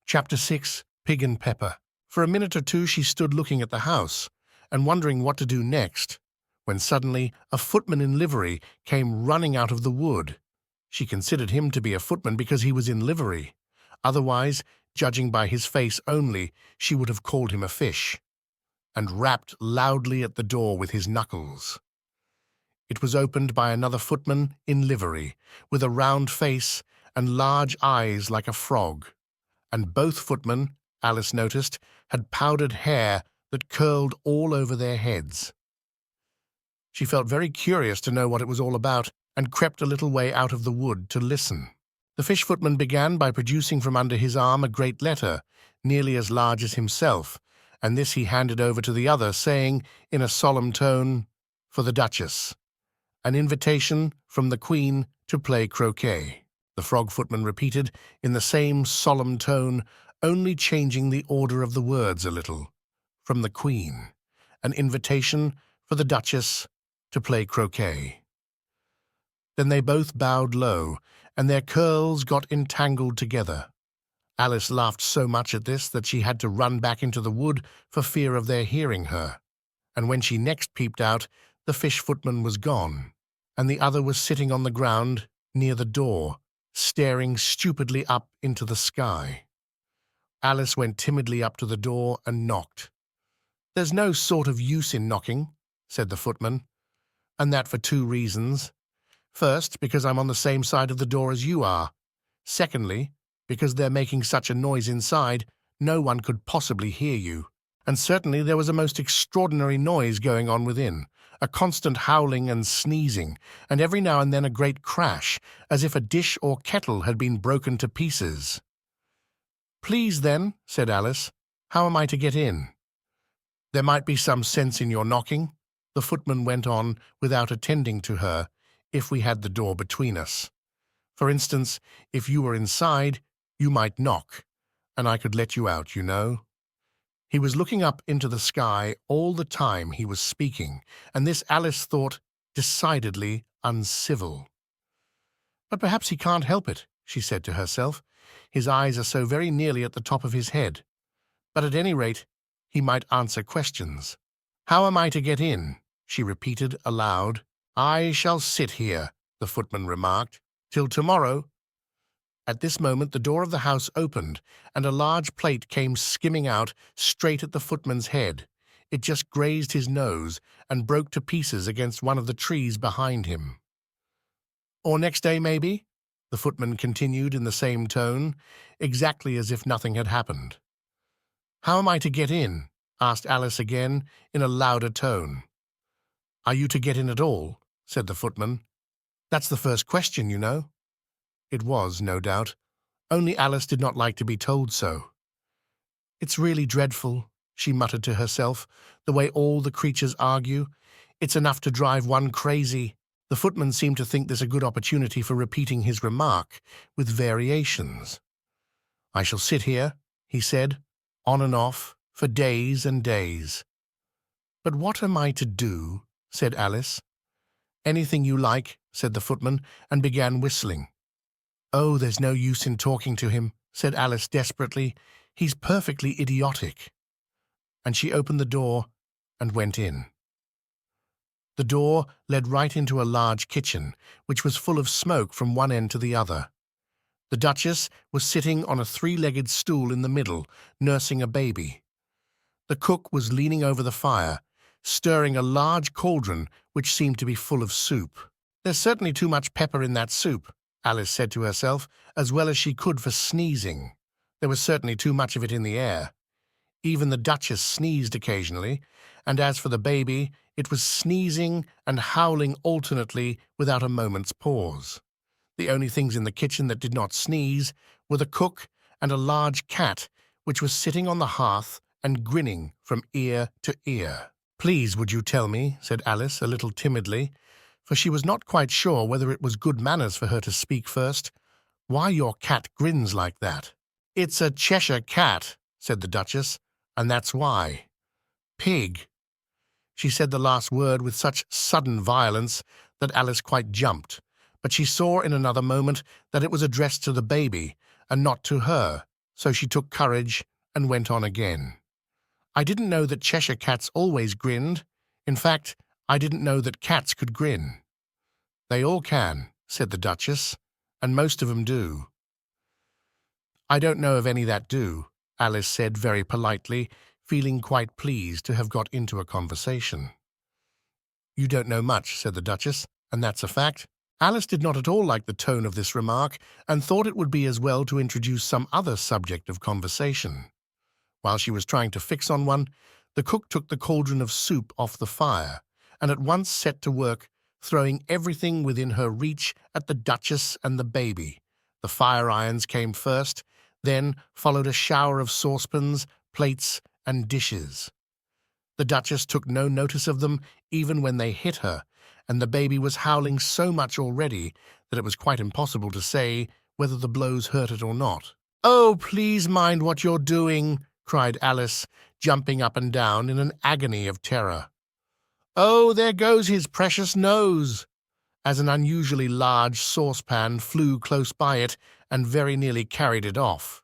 Chapter 6. Pig and Pepper. For a minute or two she stood looking at the house and wondering what to do next, when suddenly a footman in livery came running out of the wood. She considered him to be a footman because he was in livery. Otherwise, judging by his face only, she would have called him a fish, and rapped loudly at the door with his knuckles. It was opened by another footman in livery, with a round face and large eyes like a frog, and both footmen, Alice noticed, had powdered hair that curled all over their heads. She felt very curious to know what it was all about, and crept a little way out of the wood to listen. The fish footman began by producing from under his arm a great letter, nearly as large as himself, and this he handed over to the other, saying, in a solemn tone, "For the Duchess. An invitation from the Queen to play croquet." The frog footman repeated in the same solemn tone, only changing the order of the words a little. "From the Queen. An invitation for the Duchess to play croquet." Then they both bowed low, and their curls got entangled together. Alice laughed so much at this that she had to run back into the wood for fear of their hearing her, and when she next peeped out, the fish footman was gone, and the other was sitting on the ground near the door, staring stupidly up into the sky. Alice went timidly up to the door and knocked. "There's no sort of use in knocking," said the footman, "and that for 2 reasons. First, because I'm on the same side of the door as you are. Secondly, because they're making such a noise inside, no one could possibly hear you. And certainly there was a most extraordinary noise going on within, a constant howling and sneezing, and every now and then a great crash, as if a dish or kettle had been broken to pieces." "Please, then," said Alice, "how am I to get in?" "There might be some sense in your knocking," the footman went on without attending to her, "if we had the door between us. For instance, if you were inside, you might knock, and I could let you out, you know." He was looking up into the sky all the time he was speaking, and this Alice thought decidedly uncivil. "But perhaps he can't help it," she said to herself. "His eyes are so very nearly at the top of his head. But at any rate, he might answer questions. How am I to get in?" she repeated aloud. "I shall sit here," the footman remarked, "till tomorrow." At this moment the door of the house opened, and a large plate came skimming out straight at the footman's head. It just grazed his nose and broke to pieces against one of the trees behind him. "Or next day, maybe?" the footman continued in the same tone, exactly as if nothing had happened. "How am I to get in?" asked Alice again, in a louder tone. "Are you to get in at all?" said the footman. "That's the first question, you know." It was, no doubt, only Alice did not like to be told so. "It's really dreadful," she muttered to herself, "the way all the creatures argue. It's enough to drive one crazy." The footman seemed to think this a good opportunity for repeating his remark, with variations. "I shall sit here," he said, "on and off, for days and days." "But what am I to do?" said Alice. "Anything you like," said the footman, and began whistling. "Oh, there's no use in talking to him," said Alice desperately. "He's perfectly idiotic." And she opened the door and went in. The door led right into a large kitchen, which was full of smoke from one end to the other. The Duchess was sitting on a 3-legged stool in the middle, nursing a baby. The cook was leaning over the fire, stirring a large cauldron which seemed to be full of soup. "There's certainly too much pepper in that soup," Alice said to herself, as well as she could for sneezing. There was certainly too much of it in the air. Even the Duchess sneezed occasionally, and as for the baby, it was sneezing and howling alternately without a moment's pause. The only things in the kitchen that did not sneeze were the cook and a large cat, which was sitting on the hearth and grinning from ear to ear. "Please, would you tell me," said Alice a little timidly, for she was not quite sure whether it was good manners for her to speak first, "why your cat grins like that?" "It's a Cheshire Cat," said the Duchess, "and that's why." "Pig." She said the last word with such sudden violence that Alice quite jumped, but she saw in another moment that it was addressed to the baby, and not to her, So she took courage and went on again. I didn't know that Cheshire Cats always grinned. In fact, I didn't know that cats could grin. They all can, said the Duchess, and most of 'em do. I don't know of any that do, Alice said very politely, feeling quite pleased to have got into a conversation. You don't know much, said the Duchess, and that's a fact. Alice did not at all like the tone of this remark and thought it would be as well to introduce some other subject of conversation. While she was trying to fix on one, the cook took the cauldron of soup off the fire and at once set to work, throwing everything within her reach at the Duchess and the baby. The fire irons came first, then followed a shower of saucepans, plates, and dishes. The Duchess took no notice of them even when they hit her, and the baby was howling so much already that it was quite impossible to say whether the blows hurt it or not. "Oh, please mind what you're doing," cried Alice, jumping up and down in an agony of terror. "Oh, there goes his precious nose!" as an unusually large saucepan flew close by it and very nearly carried it off.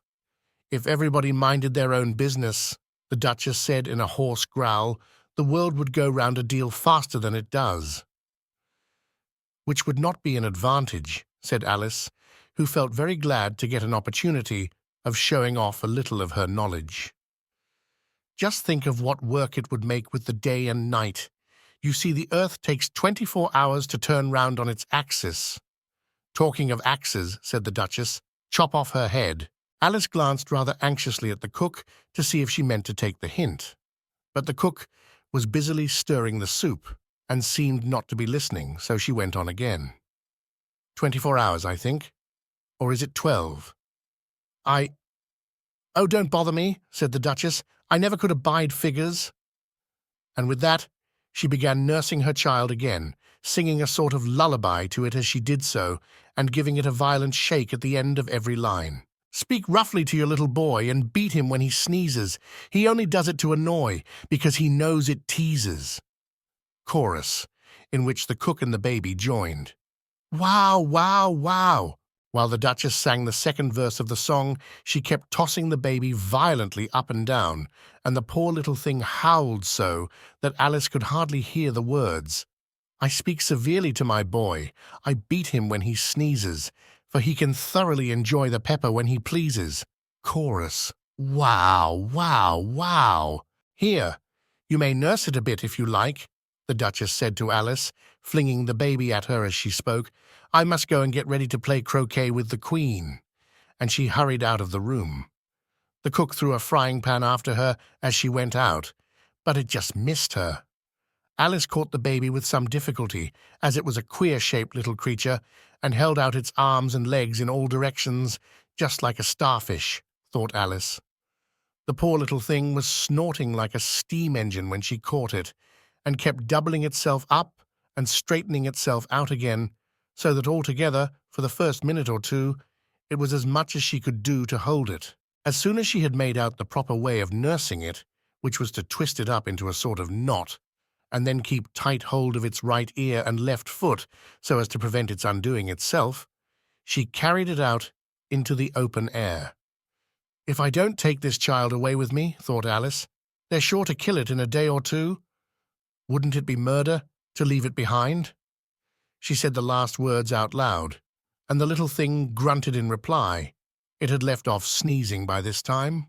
"If everybody minded their own business," the Duchess said in a hoarse growl, "the world would go round a deal faster than it does." "Which would not be an advantage," said Alice, who felt very glad to get an opportunity of showing off a little of her knowledge. "Just think of what work it would make with the day and night. You see, the earth takes 24 hours to turn round on its axis." "Talking of axes," said the Duchess, "chop off her head." Alice glanced rather anxiously at the cook to see if she meant to take the hint. But the cook was busily stirring the soup and seemed not to be listening, so she went on again. 24 hours, I think. Or is it 12? Oh, don't bother me," said the Duchess. "I never could abide figures." And with that, she began nursing her child again, singing a sort of lullaby to it as she did so, and giving it a violent shake at the end of every line. "Speak roughly to your little boy and beat him when he sneezes. He only does it to annoy, because he knows it teases." Chorus, in which the cook and the baby joined. "Wow, wow, wow!" While the Duchess sang the second verse of the song, she kept tossing the baby violently up and down, and the poor little thing howled so that Alice could hardly hear the words. "I speak severely to my boy. I beat him when he sneezes, for he can thoroughly enjoy the pepper when he pleases." Chorus. "Wow, wow, wow! Here, you may nurse it a bit if you like," the Duchess said to Alice, flinging the baby at her as she spoke. "I must go and get ready to play croquet with the Queen." And she hurried out of the room. The cook threw a frying pan after her as she went out, but it just missed her. Alice caught the baby with some difficulty, as it was a queer-shaped little creature, and held out its arms and legs in all directions, just like a starfish, thought Alice. The poor little thing was snorting like a steam engine when she caught it, and kept doubling itself up and straightening itself out again, so that altogether, for the first minute or two, it was as much as she could do to hold it. As soon as she had made out the proper way of nursing it, which was to twist it up into a sort of knot, and then keep tight hold of its right ear and left foot so as to prevent its undoing itself, she carried it out into the open air. "If I don't take this child away with me," thought Alice, "they're sure to kill it in a day or two. Wouldn't it be murder to leave it behind?" She said the last words out loud, and the little thing grunted in reply. It had left off sneezing by this time.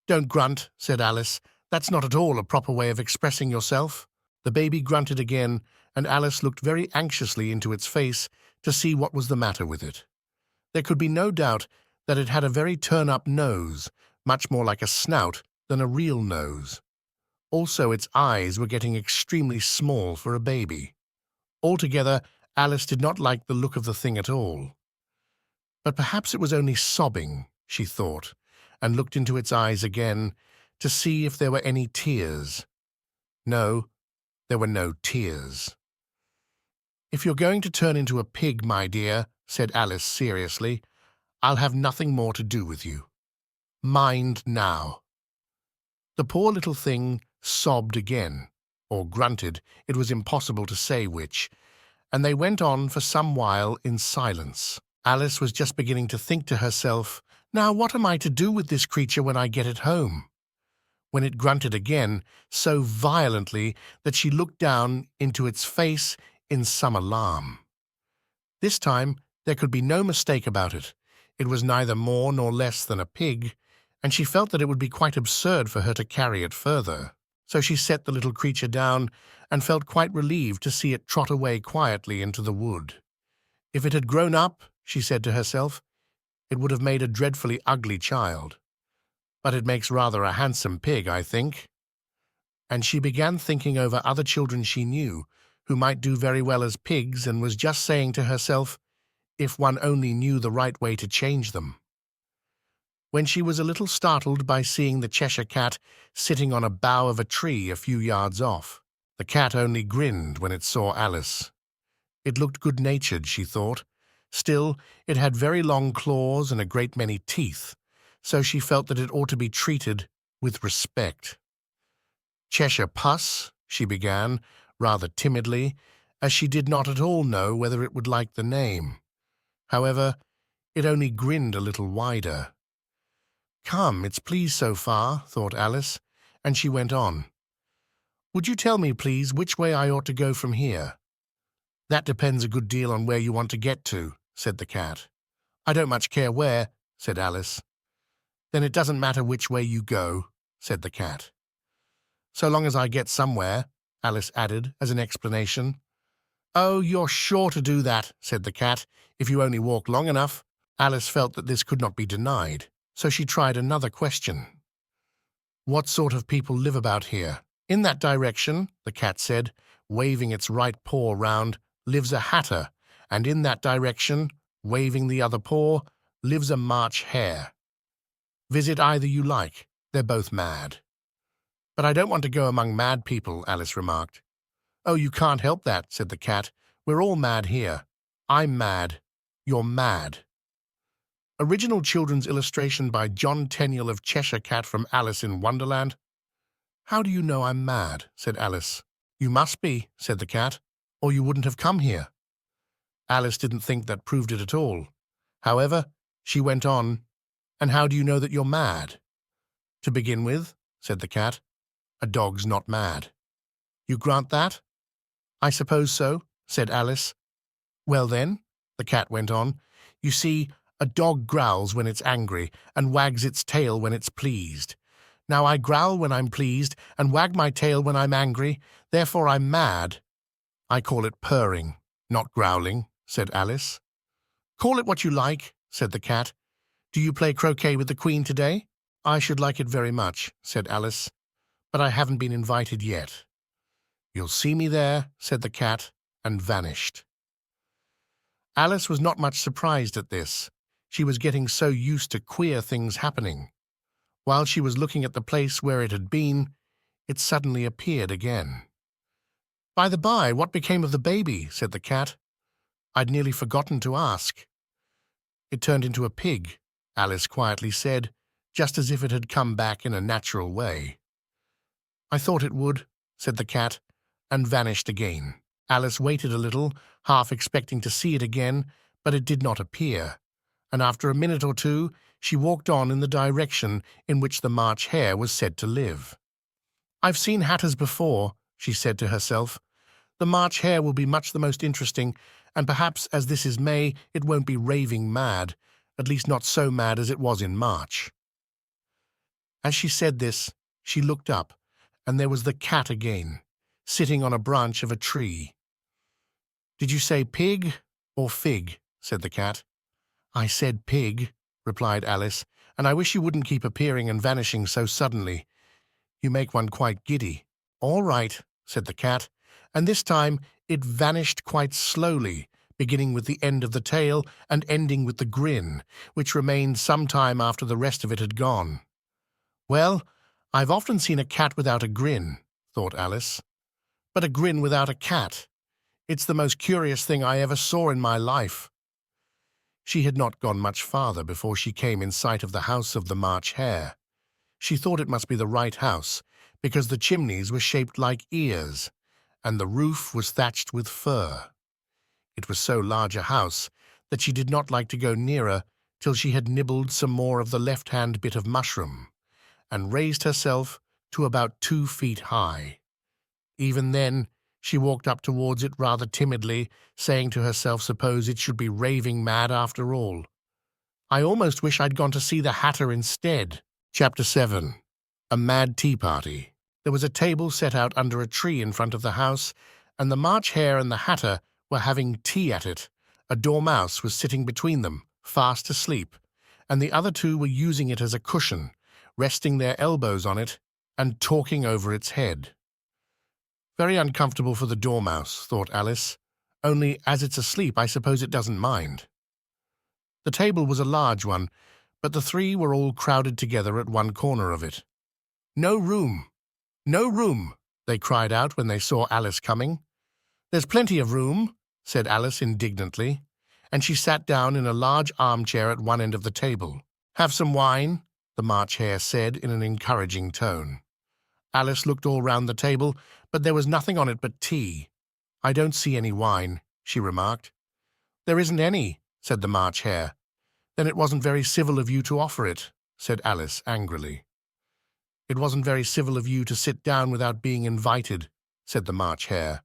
"Don't grunt," said Alice. "That's not at all a proper way of expressing yourself." The baby grunted again, and Alice looked very anxiously into its face to see what was the matter with it. There could be no doubt that it had a very turn-up nose, much more like a snout than a real nose. Also, its eyes were getting extremely small for a baby. Altogether, Alice did not like the look of the thing at all. But perhaps it was only sobbing, she thought, and looked into its eyes again to see if there were any tears. No, there were no tears. "If you're going to turn into a pig, my dear," said Alice seriously, "I'll have nothing more to do with you. Mind now." The poor little thing sobbed again, or grunted, it was impossible to say which, and they went on for some while in silence. Alice was just beginning to think to herself Now what am I to do with this creature when I get it home? When it grunted again, so violently that she looked down into its face in some alarm. This time there could be no mistake about it. It was neither more nor less than a pig, and she felt that it would be quite absurd for her to carry it further. So she set the little creature down and felt quite relieved to see it trot away quietly into the wood. If it had grown up, she said to herself, it would have made a dreadfully ugly child. But it makes rather a handsome pig, I think. And she began thinking over other children she knew, who might do very well as pigs, and was just saying to herself, if one only knew the right way to change them, when she was a little startled by seeing the Cheshire Cat sitting on a bough of a tree a few yards off. The cat only grinned when it saw Alice. It looked good-natured, she thought. Still, it had very long claws and a great many teeth, so she felt that it ought to be treated with respect. Cheshire Puss, she began, rather timidly, as she did not at all know whether it would like the name. However, it only grinned a little wider. Come, it's pleased so far, thought Alice, and she went on. Would you tell me, please, which way I ought to go from here? That depends a good deal on where you want to get to, said the cat. I don't much care where, said Alice. Then it doesn't matter which way you go, said the cat. So long as I get somewhere, Alice added as an explanation. Oh, you're sure to do that, said the cat, if you only walk long enough. Alice felt that this could not be denied, so she tried another question. What sort of people live about here? In that direction, the cat said, waving its right paw round, lives a hatter, and in that direction, waving the other paw, lives a March hare. Visit either you like. They're both mad. But I don't want to go among mad people, Alice remarked. Oh, you can't help that, said the cat. We're all mad here. I'm mad. You're mad. Original children's illustration by John Tenniel of Cheshire Cat from Alice in Wonderland. How do you know I'm mad? Said Alice. You must be, said the cat, or you wouldn't have come here. Alice didn't think that proved it at all. However, she went on, and how do you know that you're mad? To begin with, said the cat, a dog's not mad. You grant that? I suppose so, said Alice. Well then, the cat went on, you see, a dog growls when it's angry and wags its tail when it's pleased. Now I growl when I'm pleased and wag my tail when I'm angry, therefore I'm mad. I call it purring, not growling, said Alice. Call it what you like, said the cat. Do you play croquet with the Queen today? I should like it very much, said Alice, but I haven't been invited yet. You'll see me there, said the cat, and vanished. Alice was not much surprised at this. She was getting so used to queer things happening. While she was looking at the place where it had been, it suddenly appeared again. By the by, what became of the baby? Said the cat. I'd nearly forgotten to ask. It turned into a pig, Alice quietly said, just as if it had come back in a natural way. I thought it would, said the cat, and vanished again. Alice waited a little, half expecting to see it again, but it did not appear, and after a minute or two she walked on in the direction in which the March hare was said to live. I've seen hatters before, she said to herself. The March hare will be much the most interesting, and perhaps as this is May it won't be raving mad, at least not so mad as it was in March. As she said this, she looked up, and there was the cat again, sitting on a branch of a tree. Did you say pig or fig? Said the cat. I said pig, replied Alice, and I wish you wouldn't keep appearing and vanishing so suddenly. You make one quite giddy. All right, said the cat, and this time it vanished quite slowly, beginning with the end of the tail and ending with the grin, which remained some time after the rest of it had gone. Well, I've often seen a cat without a grin, thought Alice, but a grin without a cat. It's the most curious thing I ever saw in my life. She had not gone much farther before she came in sight of the house of the March hare. She thought it must be the right house, because the chimneys were shaped like ears, and the roof was thatched with fur. It was so large a house that she did not like to go nearer, till she had nibbled some more of the left-hand bit of mushroom, and raised herself to about 2 feet high. Even then, she walked up towards it rather timidly, saying to herself, suppose it should be raving mad after all. I almost wish I'd gone to see the Hatter instead. Chapter 7. A Mad Tea Party. There was a table set out under a tree in front of the house, and the March Hare and the Hatter were having tea at it. A dormouse was sitting between them, fast asleep, and the other two were using it as a cushion, resting their elbows on it and talking over its head. Very uncomfortable for the dormouse, thought Alice, only as it's asleep I suppose it doesn't mind. The table was a large one, but the three were all crowded together at one corner of it. "No room! No room!" they cried out when they saw Alice coming. "There's plenty of room," said Alice indignantly, and she sat down in a large armchair at one end of the table. "Have some wine?" the March Hare said in an encouraging tone. Alice looked all round the table, but there was nothing on it but tea. "I don't see any wine," she remarked. "There isn't any," said the March Hare. "Then it wasn't very civil of you to offer it," said Alice angrily. "It wasn't very civil of you to sit down without being invited," said the March Hare.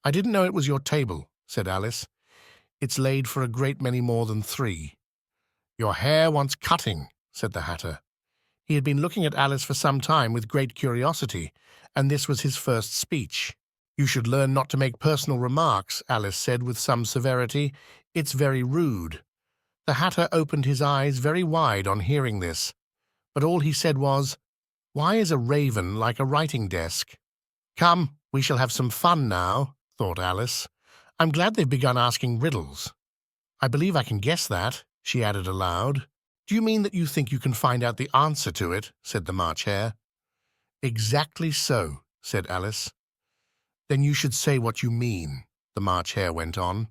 "I didn't know it was your table," said Alice. "It's laid for a great many more than 3. "Your hair wants cutting," said the Hatter. He had been looking at Alice for some time with great curiosity, and this was his first speech. "You should learn not to make personal remarks," Alice said with some severity. "It's very rude." The Hatter opened his eyes very wide on hearing this, but all he said was, "Why is a raven like a writing desk?" "Come, we shall have some fun now," thought Alice. "I'm glad they've begun asking riddles. I believe I can guess that," she added aloud. "Do you mean that you think you can find out the answer to it?" said the March Hare. "Exactly so," said Alice. "Then you should say what you mean," the March Hare went on.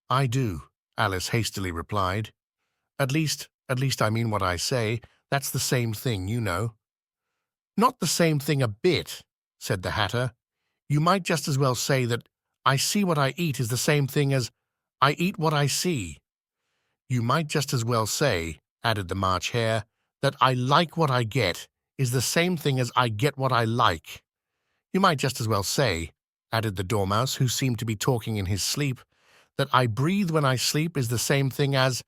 "I do," Alice hastily replied. At least I mean what I say. That's the same thing, you know." "Not the same thing a bit," said the Hatter. "You might just as well say that I see what I eat is the same thing as I eat what I see." "You might just as well say," added the March Hare, "that I like what I get is the same thing as I get what I like." "You might just as well say," added the Dormouse, who seemed to be talking in his sleep, "that I breathe when I sleep is the same thing as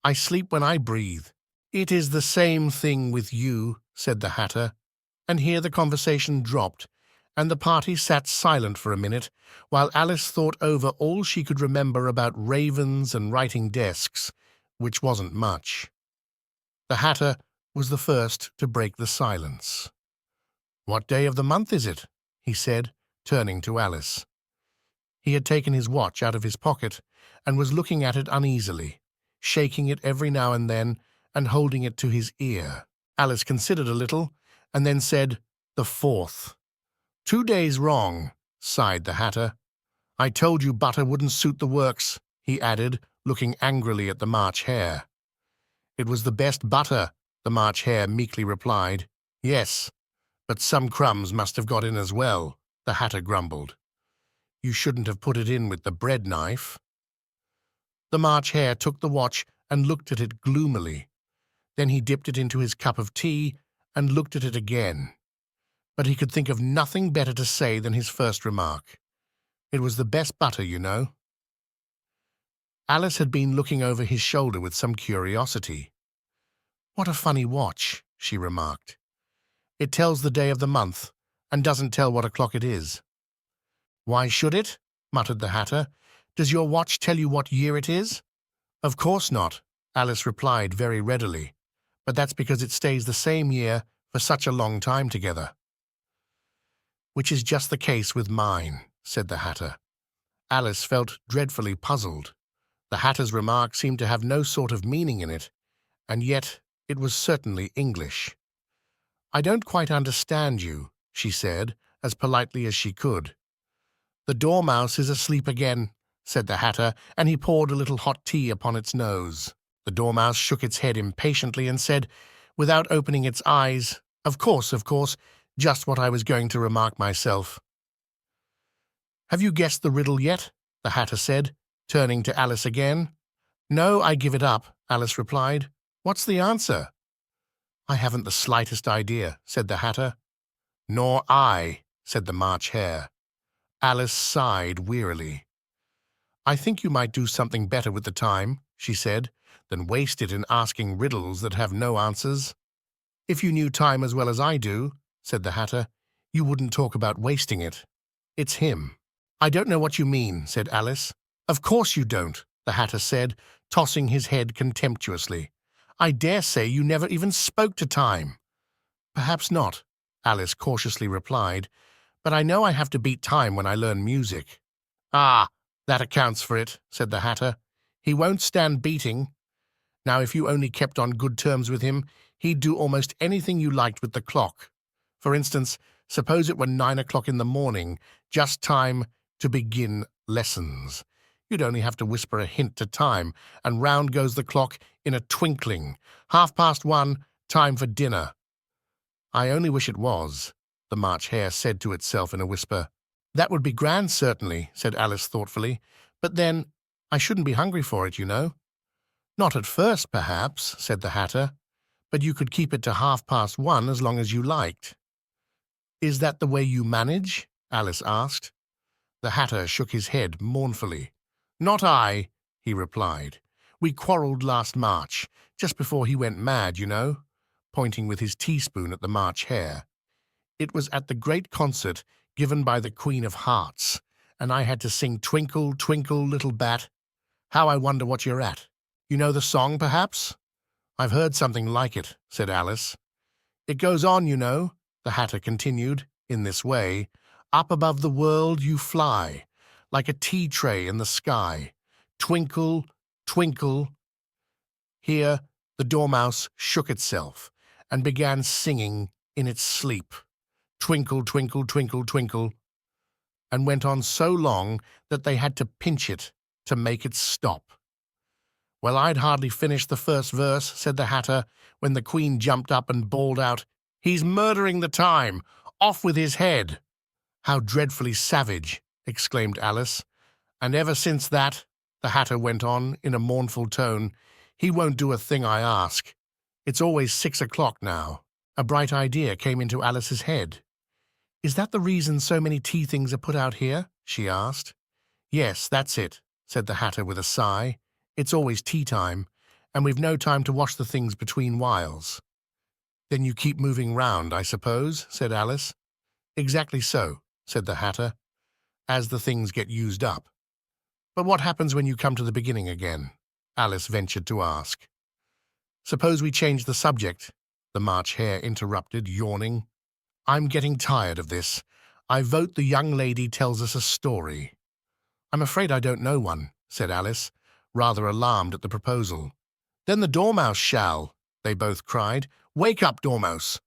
I sleep when I breathe." "It is the same thing with you," said the Hatter, and here the conversation dropped, and the party sat silent for a minute, while Alice thought over all she could remember about ravens and writing desks, which wasn't much. The Hatter was the first to break the silence. "What day of the month is it?" he said, turning to Alice. He had taken his watch out of his pocket and was looking at it uneasily, shaking it every now and then and holding it to his ear. Alice considered a little and then said, "The 4th. 2 days wrong," sighed the Hatter. "I told you butter wouldn't suit the works," he added, looking angrily at the March Hare. "It was the best butter," the March Hare meekly replied. "Yes, but some crumbs must have got in as well," the Hatter grumbled. "You shouldn't have put it in with the bread knife." The March Hare took the watch and looked at it gloomily. Then he dipped it into his cup of tea and looked at it again. But he could think of nothing better to say than his first remark. "It was the best butter, you know." Alice had been looking over his shoulder with some curiosity. "What a funny watch," she remarked. "It tells the day of the month and doesn't tell what o'clock it is." "Why should it?" muttered the Hatter. "Does your watch tell you what year it is?" "Of course not," Alice replied very readily. "But that's because it stays the same year for such a long time together." "Which is just the case with mine," said the Hatter. Alice felt dreadfully puzzled. The Hatter's remark seemed to have no sort of meaning in it, and yet it was certainly English. "I don't quite understand you," she said, as politely as she could. "The Dormouse is asleep again," said the Hatter, and he poured a little hot tea upon its nose. The Dormouse shook its head impatiently and said, without opening its eyes, of course, just what I was going to remark myself." "Have you guessed the riddle yet?" the Hatter said, turning to Alice again. "No, I give it up," Alice replied. "What's the answer?" "I haven't the slightest idea," said the Hatter. "Nor I," said the March Hare. Alice sighed wearily. "I think you might do something better with the time," she said, "than waste it in asking riddles that have no answers." "If you knew time as well as I do," said the Hatter, "you wouldn't talk about wasting it. It's him." "I don't know what you mean," said Alice. "Of course you don't," the Hatter said, tossing his head contemptuously. "I dare say you never even spoke to time." "Perhaps not," Alice cautiously replied, "but I know I have to beat time when I learn music." "Ah, that accounts for it," said the Hatter. "He won't stand beating. Now, if you only kept on good terms with him, he'd do almost anything you liked with the clock. For instance, suppose it were 9 o'clock in the morning, just time to begin lessons. You'd only have to whisper a hint to time, and round goes the clock in a twinkling. 1:30, time for dinner." "I only wish it was," the March Hare said to itself in a whisper. "That would be grand, certainly," said Alice thoughtfully. "But then, I shouldn't be hungry for it, you know." "Not at first, perhaps," said the Hatter, "but you could keep it to 1:30 as long as you liked." "Is that the way you manage?" Alice asked. The Hatter shook his head mournfully. "Not I," he replied. "We quarrelled last March, just before he went mad, you know," pointing with his teaspoon at the March Hare. "It was at the great concert given by the Queen of Hearts, and I had to sing 'Twinkle, Twinkle, Little Bat.' How I wonder what you're at. You know the song, perhaps?" "I've heard something like it," said Alice. "It goes on, you know," the Hatter continued, in this way. "Up above the world you fly, like a tea-tray in the sky. Twinkle, twinkle." Here the Dormouse shook itself and began singing in its sleep, "Twinkle, twinkle, twinkle, twinkle," and went on so long that they had to pinch it to make it stop. "Well, I'd hardly finished the first verse," said the Hatter, when the Queen jumped up and bawled out, "He's murdering the time! Off with his head!" "How dreadfully savage!" exclaimed Alice. "And ever since that," the Hatter went on in a mournful tone, "he won't do a thing I ask. It's always 6 o'clock now." A bright idea came into Alice's head. "Is that the reason so many tea things are put out here?" she asked. "Yes, that's it," said the Hatter with a sigh. "It's always tea time, and we've no time to wash the things between whiles." "Then you keep moving round, I suppose," said Alice. "Exactly so," said the Hatter, "as the things get used up." "But what happens when you come to the beginning again?" Alice ventured to ask. "Suppose we change the subject," the March Hare interrupted, yawning. "I'm getting tired of this. I vote the young lady tells us a story." "I'm afraid I don't know one," said Alice, rather alarmed at the proposal. "Then the Dormouse shall," they both cried. "Wake up, Dormouse!"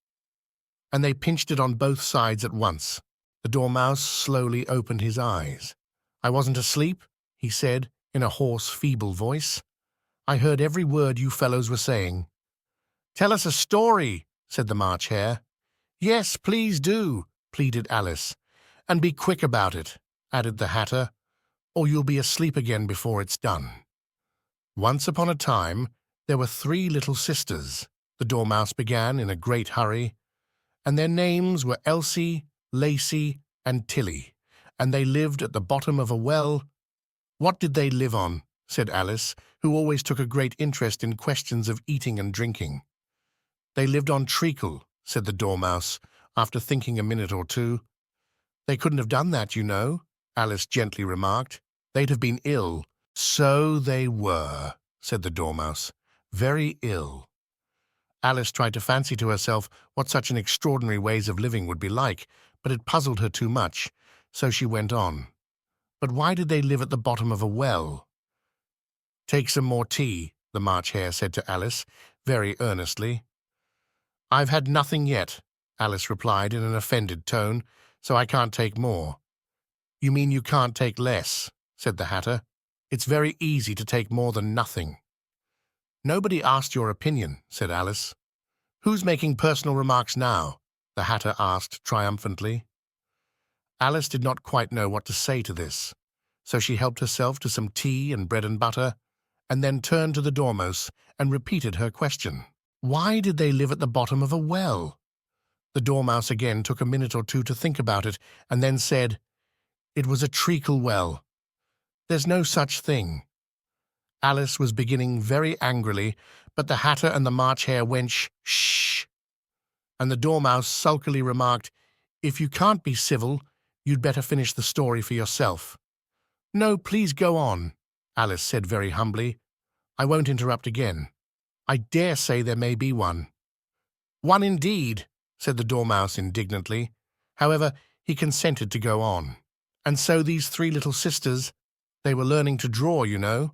And they pinched it on both sides at once. The Dormouse slowly opened his eyes. "I wasn't asleep," he said in a hoarse, feeble voice. "I heard every word you fellows were saying." "Tell us a story," said the March Hare. "Yes, please do," pleaded Alice. "And be quick about it," added the Hatter, "or you'll be asleep again before it's done." "Once upon a time, there were 3 little sisters," the Dormouse began in a great hurry, "and their names were Elsie, Lacie, and Tilly, and they lived at the bottom of a well—" "What did they live on?" said Alice, who always took a great interest in questions of eating and drinking. "They lived on treacle," said the Dormouse, after thinking a minute or two. "They couldn't have done that, you know," Alice gently remarked. "They'd have been ill." "So they were," said the Dormouse, "very ill." Alice tried to fancy to herself what such an extraordinary ways of living would be like, but it puzzled her too much, so she went on. "But why did they live at the bottom of a well?" "Take some more tea," the March Hare said to Alice, very earnestly. "I've had nothing yet," Alice replied in an offended tone, "so I can't take more." "You mean you can't take less," said the Hatter. "It's very easy to take more than nothing." "Nobody asked your opinion," said Alice. "Who's making personal remarks now?" the Hatter asked triumphantly. Alice did not quite know what to say to this, so she helped herself to some tea and bread and butter, and then turned to the Dormouse and repeated her question. Why did they live at the bottom of a well? The Dormouse again took a minute or two to think about it, and then said, It was a treacle well. There's no such thing. Alice was beginning very angrily, but the Hatter and the March Hare went shh, and the Dormouse sulkily remarked, If you can't be civil, you'd better finish the story for yourself. No, please go on, Alice said very humbly. I won't interrupt again. I dare say there may be one. One indeed, said the Dormouse indignantly. However, he consented to go on. And so these three little sisters, they were learning to draw, you know.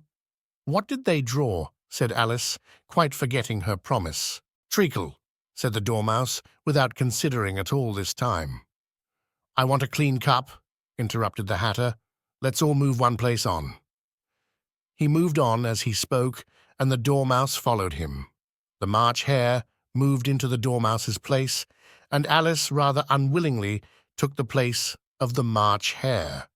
What did they draw? Said Alice, quite forgetting her promise. Treacle, said the Dormouse, without considering at all this time. I want a clean cup, interrupted the Hatter. Let's all move one place on. He moved on as he spoke, and the Dormouse followed him. The March Hare moved into the Dormouse's place, and Alice rather unwillingly took the place of the March Hare.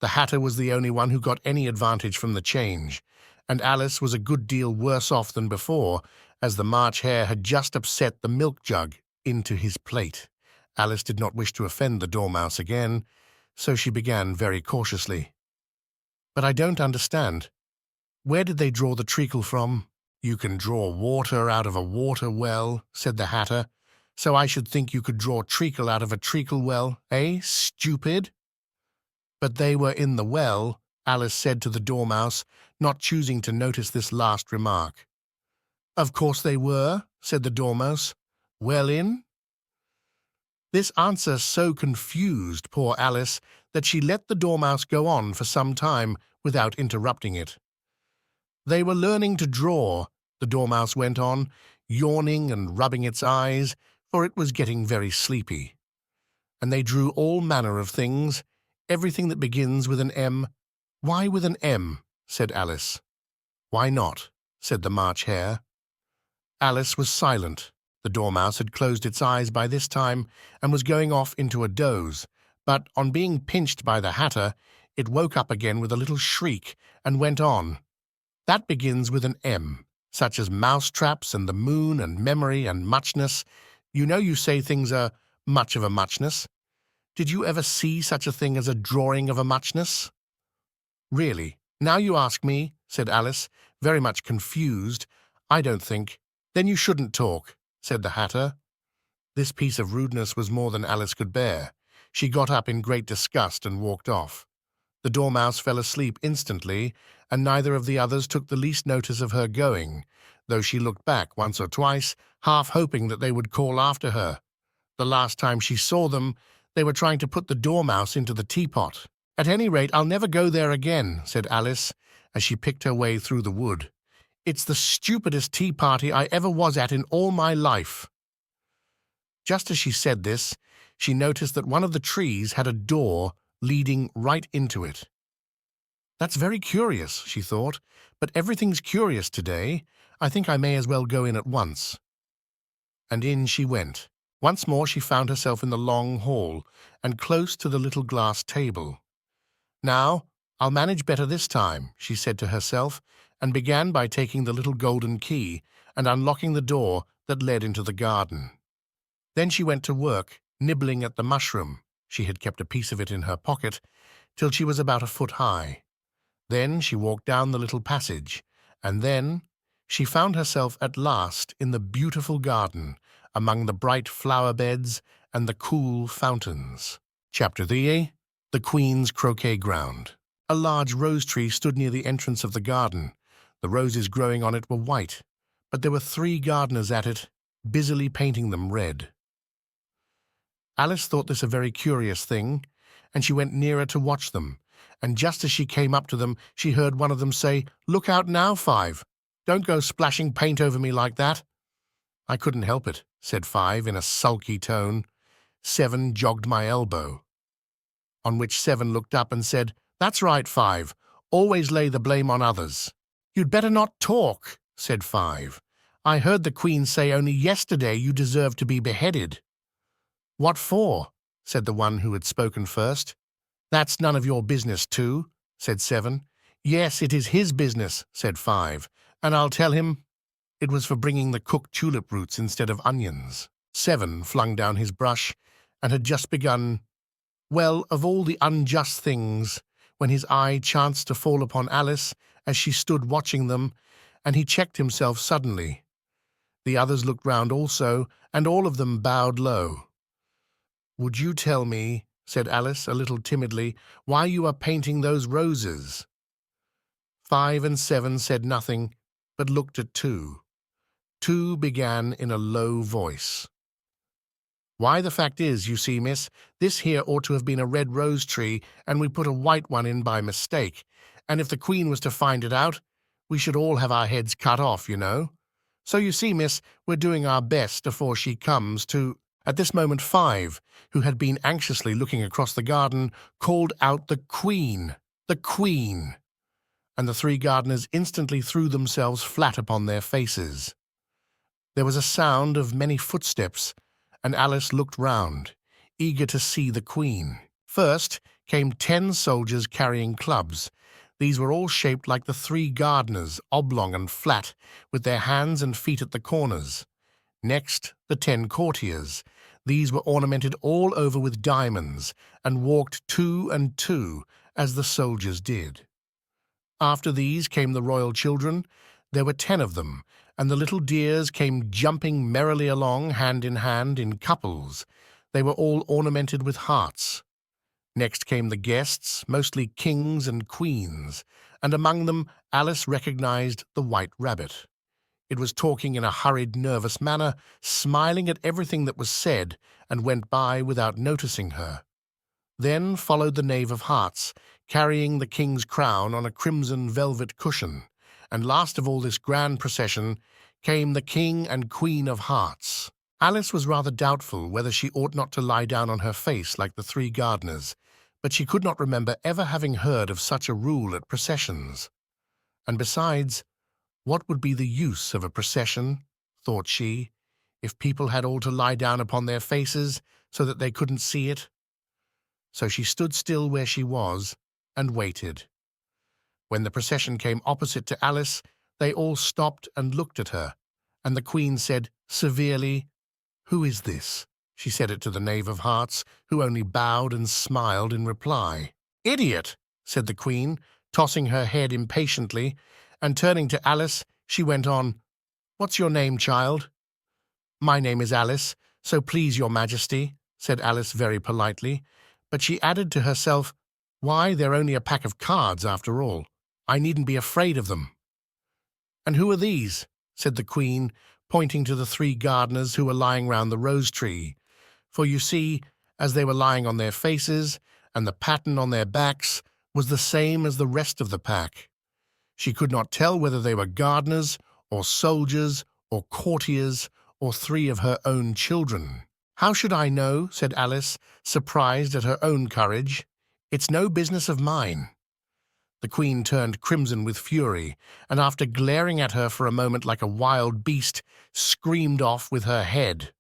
The Hatter was the only one who got any advantage from the change, and Alice was a good deal worse off than before, as the March Hare had just upset the milk jug into his plate. Alice did not wish to offend the Dormouse again, so she began very cautiously. But I don't understand. Where did they draw the treacle from? You can draw water out of a water well, said the Hatter, so I should think you could draw treacle out of a treacle well, eh, stupid? But they were in the well, Alice said to the Dormouse, not choosing to notice this last remark. Of course they were, said the Dormouse. Well in? This answer so confused poor Alice that she let the Dormouse go on for some time without interrupting it. They were learning to draw, the Dormouse went on, yawning and rubbing its eyes, for it was getting very sleepy. And they drew all manner of things, everything that begins with an M. Why with an M? Said Alice. Why not? Said the March Hare. Alice was silent. The Dormouse had closed its eyes by this time and was going off into a doze, but on being pinched by the Hatter, it woke up again with a little shriek and went on. That begins with an M, such as mousetraps and the moon and memory and muchness. You know you say things are much of a muchness. Did you ever see such a thing as a drawing of a muchness? Really, now you ask me, said Alice, very much confused. I don't think. Then you shouldn't talk, said the Hatter. This piece of rudeness was more than Alice could bear. She got up in great disgust and walked off. The Dormouse fell asleep instantly, and neither of the others took the least notice of her going, though she looked back once or twice, half hoping that they would call after her. The last time she saw them, they were trying to put the Dormouse into the teapot. At any rate, I'll never go there again, said Alice, as she picked her way through the wood. It's the stupidest tea party I ever was at in all my life. Just as she said this, she noticed that one of the trees had a door leading right into it. That's very curious, she thought, but everything's curious today. I think I may as well go in at once. And in she went. Once more she found herself in the long hall, and close to the little glass table. Now, I'll manage better this time, she said to herself, and began by taking the little golden key and unlocking the door that led into the garden. Then she went to work, nibbling at the mushroom. She had kept a piece of it in her pocket, till she was about a foot high. Then she walked down the little passage, and then she found herself at last in the beautiful garden, among the bright flower beds and the cool fountains. Chapter 3. The Queen's Croquet Ground. A large rose tree stood near the entrance of the garden. The roses growing on it were white, but there were 3 gardeners at it, busily painting them red. Alice thought this a very curious thing, and she went nearer to watch them, and just as she came up to them, she heard one of them say, "Look out now, Five! Don't go splashing paint over me like that." "I couldn't help it," said Five in a sulky tone. 7 jogged my elbow. On which 7 looked up and said, "That's right, Five. Always lay the blame on others." "You'd better not talk," said Five. "I heard the Queen say only yesterday you deserved to be beheaded." "What for?" said the one who had spoken first. "That's none of your business, too," said 7. Yes, it is his business, said 5, and I'll tell him it was for bringing the cooked tulip roots instead of onions. 7 flung down his brush and had just begun, well, of all the unjust things, when his eye chanced to fall upon Alice as she stood watching them, and he checked himself suddenly. The others looked round also, and all of them bowed low. "Would you tell me," said Alice a little timidly, "why you are painting those roses?" 5 and 7 said nothing, but looked at 2. 2 began in a low voice. "Why, the fact is, you see, miss, this here ought to have been a red rose tree, and we put a white one in by mistake, and if the Queen was to find it out, we should all have our heads cut off, you know. So you see, miss, we're doing our best afore she comes to—" At this moment 5, who had been anxiously looking across the garden, called out, "The Queen! The Queen!" And the 3 gardeners instantly threw themselves flat upon their faces. There was a sound of many footsteps, and Alice looked round, eager to see the Queen. First came 10 soldiers carrying clubs. These were all shaped like the 3 gardeners, oblong and flat, with their hands and feet at the corners. Next, the 10 courtiers. These were ornamented all over with diamonds, and walked 2 and 2, as the soldiers did. After these came the royal children. There were 10 of them, and the little dears came jumping merrily along, hand in couples. They were all ornamented with hearts. Next came the guests, mostly kings and queens, and among them Alice recognized the White Rabbit. It was talking in a hurried, nervous manner, smiling at everything that was said, and went by without noticing her. Then followed the Knave of Hearts, carrying the king's crown on a crimson velvet cushion, and last of all this grand procession came the King and Queen of Hearts. Alice was rather doubtful whether she ought not to lie down on her face like the 3 gardeners, but she could not remember ever having heard of such a rule at processions. And besides, what would be the use of a procession, thought she, if people had all to lie down upon their faces so that they couldn't see it? So she stood still where she was and waited. When the procession came opposite to Alice, they all stopped and looked at her, and the Queen said severely, "Who is this?" She said it to the Knave of Hearts, who only bowed and smiled in reply. "Idiot!" said the Queen, tossing her head impatiently, and turning to Alice, she went on, "What's your name, child?" "My name is Alice, so please your Majesty," said Alice very politely, but she added to herself, "Why, they're only a pack of cards after all. I needn't be afraid of them." "And who are these?" said the Queen, pointing to the 3 gardeners who were lying round the rose tree. For you see, as they were lying on their faces, and the pattern on their backs was the same as the rest of the pack. She could not tell whether they were gardeners, or soldiers, or courtiers, or 3 of her own children. "How should I know?" said Alice, surprised at her own courage. "It's no business of mine." The Queen turned crimson with fury, and after glaring at her for a moment like a wild beast, screamed off with her head.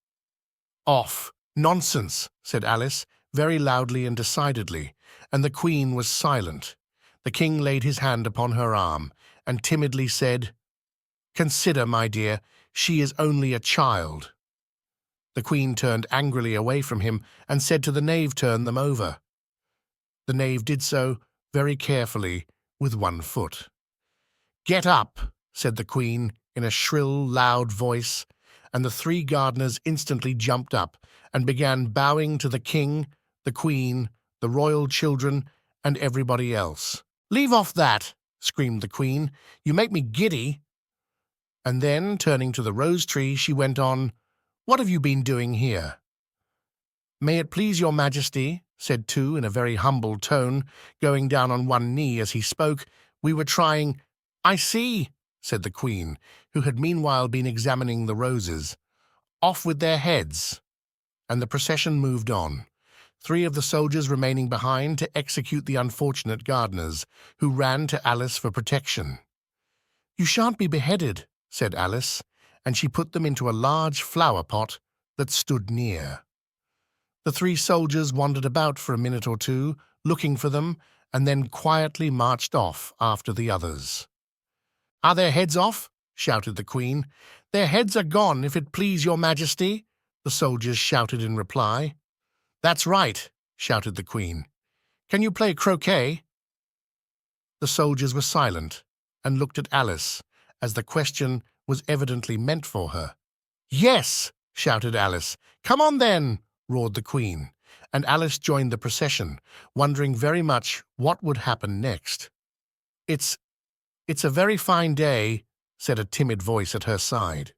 "Off! Nonsense!" said Alice, very loudly and decidedly, and the Queen was silent. The King laid his hand upon her arm, and timidly said, "Consider, my dear, she is only a child." The Queen turned angrily away from him, and said to the Knave, "Turn them over." The Knave did so, very carefully, with 1 foot. "Get up," said the Queen, in a shrill, loud voice, and the 3 gardeners instantly jumped up, and began bowing to the King, the Queen, the royal children, and everybody else. "Leave off that," screamed the Queen. "You make me giddy." And then, turning to the rose tree, she went on, "What have you been doing here?" "May it please your Majesty," said 2 in a very humble tone, going down on 1 knee as he spoke, "we were trying—" "I see," said the Queen, who had meanwhile been examining the roses. "Off with their heads." And the procession moved on, 3 of the soldiers remaining behind to execute the unfortunate gardeners, who ran to Alice for protection. "You shan't be beheaded," said Alice, and she put them into a large flower pot that stood near. The 3 soldiers wandered about for a minute or 2, looking for them, and then quietly marched off after the others. "Are their heads off?" shouted the Queen. "Their heads are gone, if it please your Majesty," the soldiers shouted in reply. "That's right," shouted the Queen. "Can you play croquet?" The soldiers were silent and looked at Alice, as the question was evidently meant for her. "Yes!" shouted Alice. "Come on then!" roared the Queen, and Alice joined the procession, wondering very much what would happen next. It's a very fine day," said a timid voice at her side.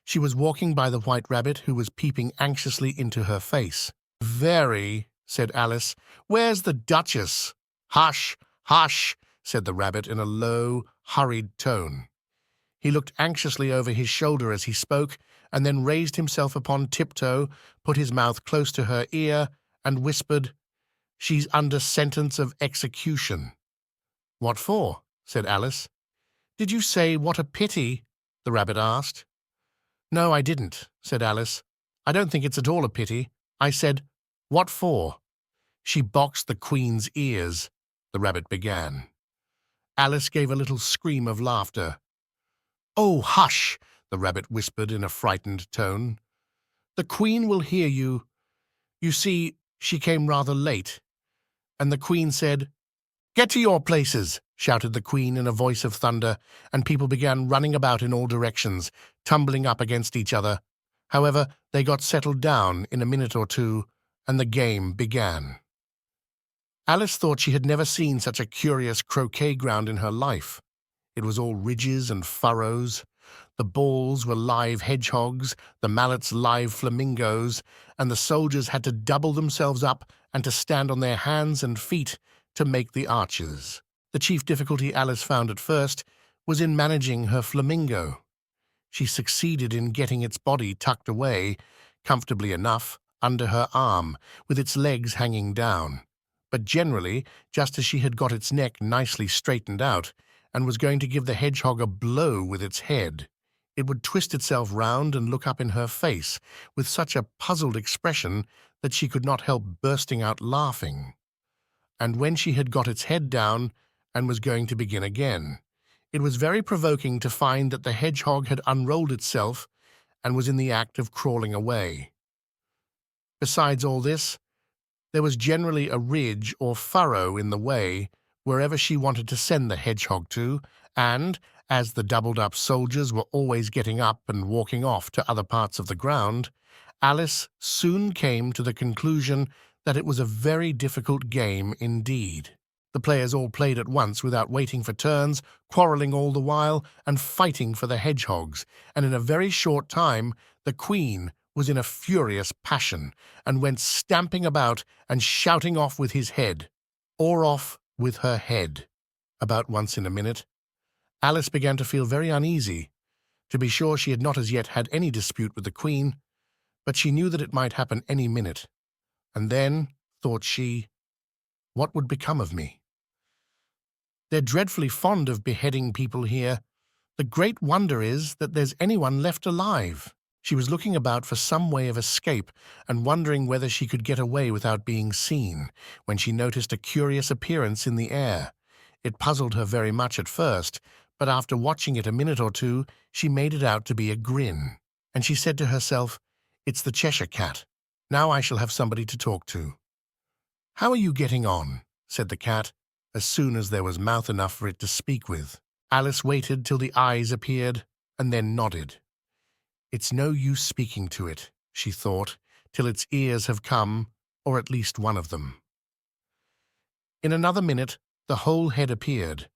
She was walking by the White Rabbit, who was peeping anxiously into her face. "Very," said Alice. "Where's the Duchess?" "Hush, hush," said the Rabbit in a low, hurried tone. He looked anxiously over his shoulder as he spoke, and then raised himself upon tiptoe, put his mouth close to her ear, and whispered, "She's under sentence of execution." "What for?" said Alice. "Did you say what a pity?" the Rabbit asked. "No, I didn't," said Alice. "I don't think it's at all a pity. I said, what for?" "She boxed the Queen's ears," the Rabbit began. Alice gave a little scream of laughter. "Oh, hush!" the Rabbit whispered in a frightened tone. "The Queen will hear you. You see, she came rather late." And the Queen said, "Get to your places!" shouted the Queen in a voice of thunder, and people began running about in all directions, tumbling up against each other. However, they got settled down in a minute or two, and the game began. Alice thought she had never seen such a curious croquet ground in her life. It was all ridges and furrows. The balls were live hedgehogs, the mallets live flamingos, and the soldiers had to double themselves up and to stand on their hands and feet to make the arches. The chief difficulty Alice found at first was in managing her flamingo. She succeeded in getting its body tucked away, comfortably enough, under her arm, with its legs hanging down. But generally, just as she had got its neck nicely straightened out, and was going to give the hedgehog a blow with its head, it would twist itself round and look up in her face with such a puzzled expression that she could not help bursting out laughing. And when she had got its head down and was going to begin again, it was very provoking to find that the hedgehog had unrolled itself and was in the act of crawling away. Besides all this, there was generally a ridge or furrow in the way wherever she wanted to send the hedgehog to, and, as the doubled-up soldiers were always getting up and walking off to other parts of the ground, Alice soon came to the conclusion that it was a very difficult game indeed. The players all played at once without waiting for turns, quarrelling all the while, and fighting for the hedgehogs, and in a very short time the Queen was in a furious passion, and went stamping about and shouting off with his head, or off with her head, about once in a minute. Alice began to feel very uneasy. To be sure, she had not as yet had any dispute with the Queen, but she knew that it might happen any minute. And then, thought she, what would become of me? They're dreadfully fond of beheading people here. The great wonder is that there's anyone left alive. She was looking about for some way of escape and wondering whether she could get away without being seen, when she noticed a curious appearance in the air. It puzzled her very much at first, but after watching it a minute or two, she made it out to be a grin, and she said to herself, "It's the Cheshire Cat. Now I shall have somebody to talk to." "How are you getting on?" said the cat, as soon as there was mouth enough for it to speak with. Alice waited till the eyes appeared, and then nodded. "It's no use speaking to it," she thought, "till its ears have come, or at least one of them." In another minute the whole head appeared,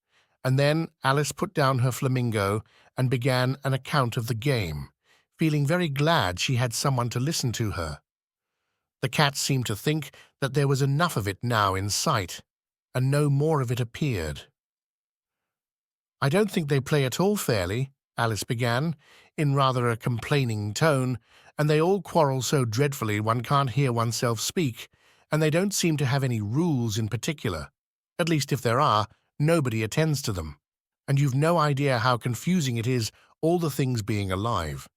and then Alice put down her flamingo and began an account of the game, feeling very glad she had someone to listen to her. The cat seemed to think that there was enough of it now in sight, and no more of it appeared. "I don't think they play at all fairly," Alice began, in rather a complaining tone, "and they all quarrel so dreadfully one can't hear oneself speak, and they don't seem to have any rules in particular. At least if there are, nobody attends to them. And you've no idea how confusing it is, all the things being alive.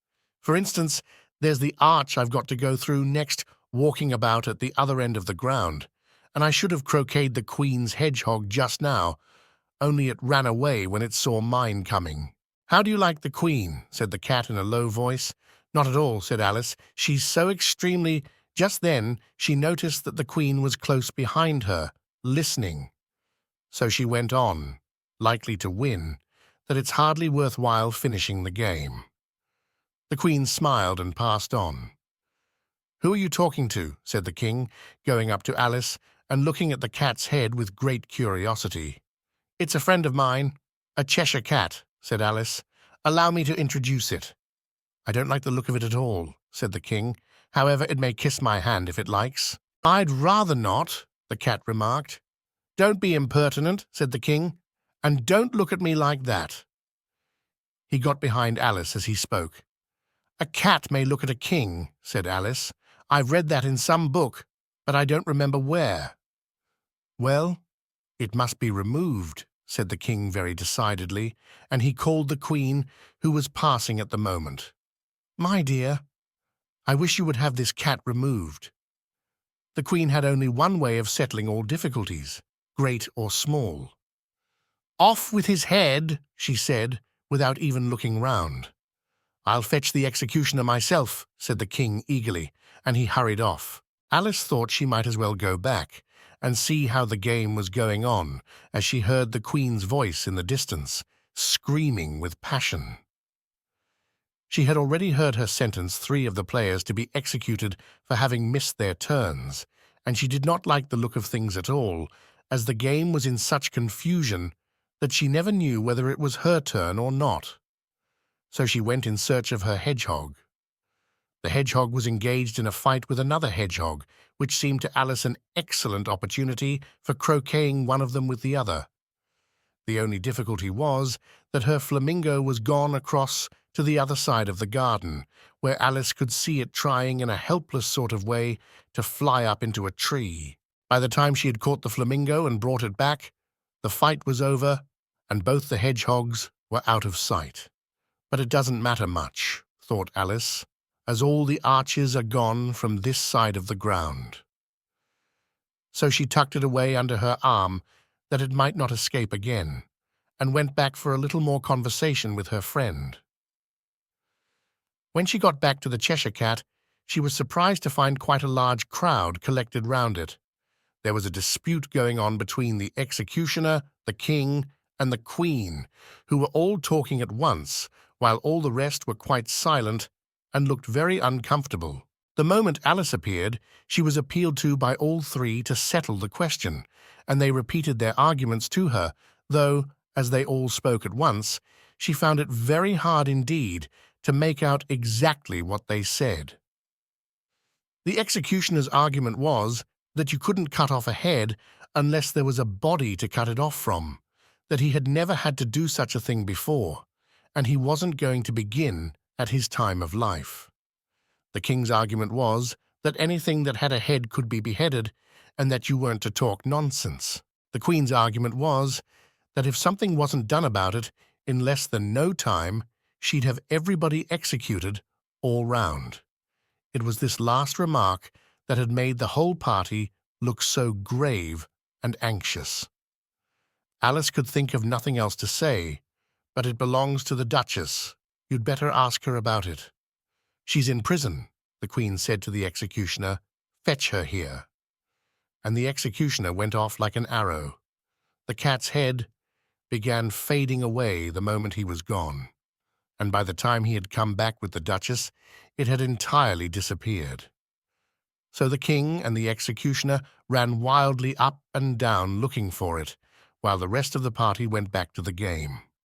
For instance, there's the arch I've got to go through next, walking about at the other end of the ground, and I should have croqueted the Queen's hedgehog just now, only it ran away when it saw mine coming." "How do you like the Queen?" said the cat in a low voice. "Not at all," said Alice. "She's so extremely—" Just then she noticed that the Queen was close behind her, listening. So she went on, likely to win, that it's hardly worthwhile finishing the game. The Queen smiled and passed on. "Who are you talking to?" said the King, going up to Alice and looking at the cat's head with great curiosity. "It's a friend of mine, a Cheshire Cat," said Alice. "Allow me to introduce it." "I don't like the look of it at all," said the King. "However, it may kiss my hand if it likes." "I'd rather not," the cat remarked. "Don't be impertinent," said the King, "and don't look at me like that." He got behind Alice as he spoke. "A cat may look at a king," said Alice. "I've read that in some book, but I don't remember where." "Well, it must be removed," said the King very decidedly, and he called the Queen, who was passing at the moment. "My dear, I wish you would have this cat removed." The Queen had only one way of settling all difficulties, great or small. "Off with his head," she said, without even looking round. "I'll fetch the executioner myself," said the King eagerly, and he hurried off. Alice thought she might as well go back and see how the game was going on, as she heard the Queen's voice in the distance, screaming with passion. She had already heard her sentence 3 of the players to be executed for having missed their turns, and she did not like the look of things at all, as the game was in such confusion that she never knew whether it was her turn or not. So she went in search of her hedgehog. The hedgehog was engaged in a fight with another hedgehog, which seemed to Alice an excellent opportunity for croqueting one of them with the other. The only difficulty was that her flamingo was gone across to the other side of the garden, where Alice could see it trying in a helpless sort of way to fly up into a tree. By the time she had caught the flamingo and brought it back, the fight was over, and both the hedgehogs were out of sight. "But it doesn't matter much," thought Alice, "as all the arches are gone from this side of the ground." So she tucked it away under her arm that it might not escape again, and went back for a little more conversation with her friend. When she got back to the Cheshire Cat, she was surprised to find quite a large crowd collected round it. There was a dispute going on between the executioner, the King, and the Queen, who were all talking at once, while all the rest were quite silent and looked very uncomfortable. The moment Alice appeared, she was appealed to by all 3 to settle the question, and they repeated their arguments to her, though, as they all spoke at once, she found it very hard indeed to make out exactly what they said. The executioner's argument was that you couldn't cut off a head unless there was a body to cut it off from, that he had never had to do such a thing before, and he wasn't going to begin at his time of life. The King's argument was that anything that had a head could be beheaded, and that you weren't to talk nonsense. The Queen's argument was that if something wasn't done about it in less than no time, she'd have everybody executed all round. It was this last remark that had made the whole party look so grave and anxious. Alice could think of nothing else to say, but it belongs to the Duchess. You'd better ask her about it. She's in prison, the Queen said to the executioner. Fetch her here. And the executioner went off like an arrow. The cat's head began fading away the moment he was gone, and by the time he had come back with the Duchess, it had entirely disappeared. So the King and the executioner ran wildly up and down looking for it, while the rest of the party went back to the game.